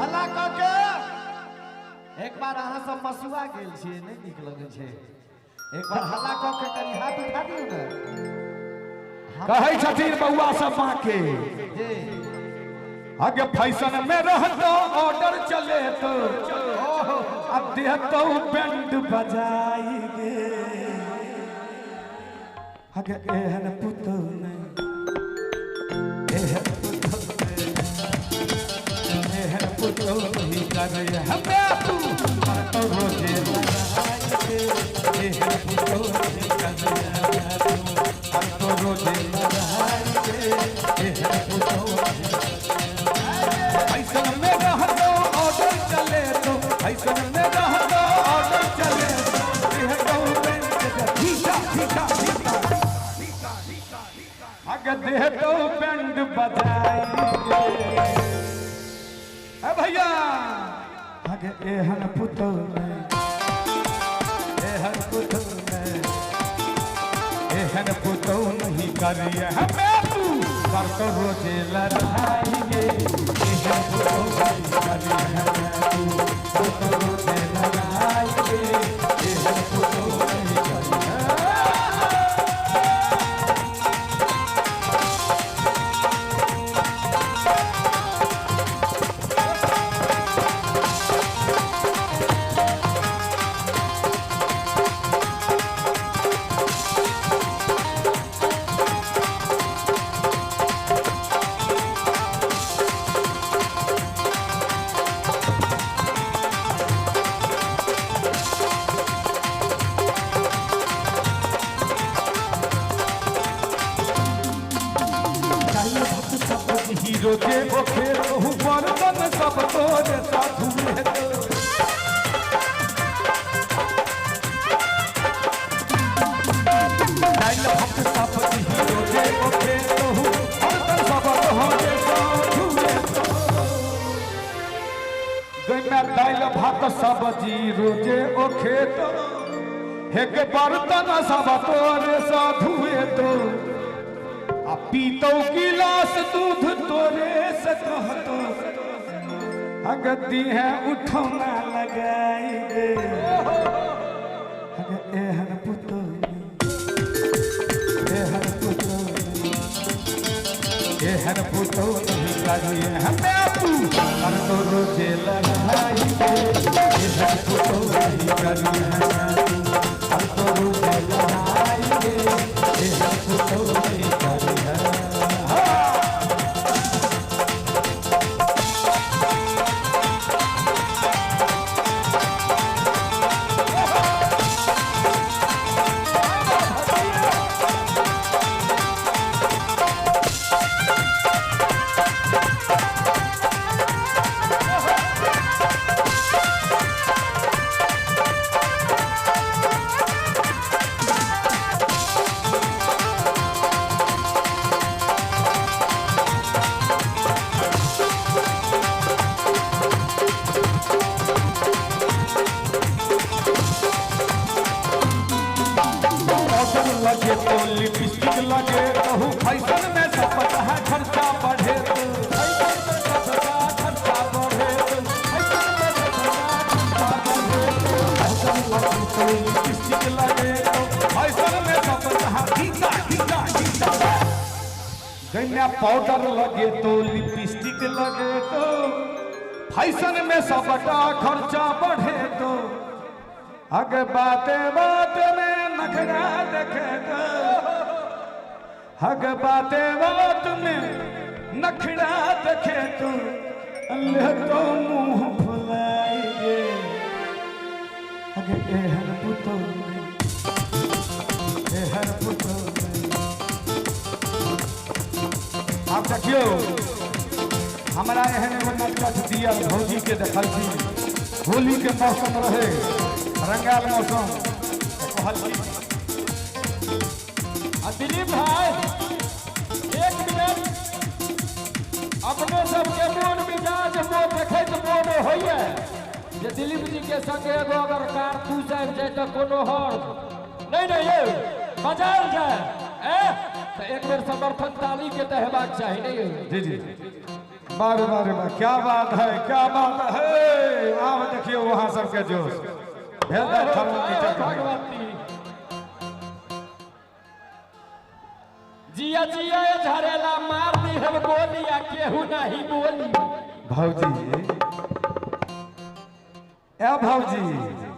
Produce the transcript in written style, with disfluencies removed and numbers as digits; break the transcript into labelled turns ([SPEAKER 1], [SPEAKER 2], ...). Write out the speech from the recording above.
[SPEAKER 1] हल्ला क के एक बार अहाँ सब मसुआ गेल छियै नहीं नीक लगे छे एक बार हल्ला क के कनी हाथ उठा दियौ न
[SPEAKER 2] कहै छथिन बउआ सब मां के आगे फैशन में रहतो ऑर्डर चले तो अब देहतो बैंड बजाई गे आगे एहन पुतो नहीं एहन पुतो नहीं करे हमें तू पर तो रोजे लगाई एहन पुतो नहीं करे पर तो रोजे लगाई एहन पुतो फैशन में रहतो ऑर्डर चले तो फैशन में रहतो ऑर्डर चले देहतो बैंड ठीका ठीका आगे देहतो बैंड बजाई भैया आगे एहन पुतो एहन पुतो नहीं करिए हमें तू कर तो रोजे लड़ाई एहन पुतो नहीं करिए हमें तू कर तो रोजे लड़ाई एहन पुतो नहीं करिए हीरो के ओखे रहू बर्तन सब तोरे साधु में डाइल भक्त सब हीरो के ओखे रहू बर्तन सब तोरे साधु में गइना डाइल भात सब्जी रोजे ओखे तो हे के बर्तन सब तोरे साधु में तो पीतो गिलास दूध तोरे से कहतो अगती है उठौना लगाई दे एहन पुतो नहीं करिए हमें तू कर तो रोजे लड़ाई दे एहन पुतो नहीं करिए हमें तू कर तो रोजे लड़ाई दे एहन पुतो नहीं करिए लगे तो लिपस्टिक लगे कहूँ फैशन में सपट है खर्चा बढ़े तो खर्चा बढ़े लिपस्टिक लगे तो फैशन में सपट है ठीका ठीका ठीका गन्ना पाउडर लगे तो लिपस्टिक लगे तो फैशन में सपटा खर्चा बढ़े तो अगे बाते बाते में नखरा देखे तो हग बाते बात में नखरा देखे तो अल्लाह तो मुंह फुलाएंगे अगे एहन पुतो आप देखियो हमारा एहन एगो नटखट दिया भौजी के देखल थी होली के मौसम रहे रंगाल मौसम
[SPEAKER 3] दिलीप भाई एक मिनट अपने सबके मोन मिजाज मोन देखे तो मोन होइए जे दिलीप जी के संग एगो अगर कारतूस आबि जाए तो कोनो हर नहीं ये बजायल जाए तो एक बेर समर्थन ताली के तो हेबाक चाहिए नहीं
[SPEAKER 2] जी बारे बारे बारे क्या बात है, क्या बात है। आप देखिए वहां सबके जोश थर्मोमीटर
[SPEAKER 3] भगवती जिया जिया ये झरेला मार दी हम गोलियां केहू नहीं बोली।
[SPEAKER 2] भाऊजी, ए भाऊजी,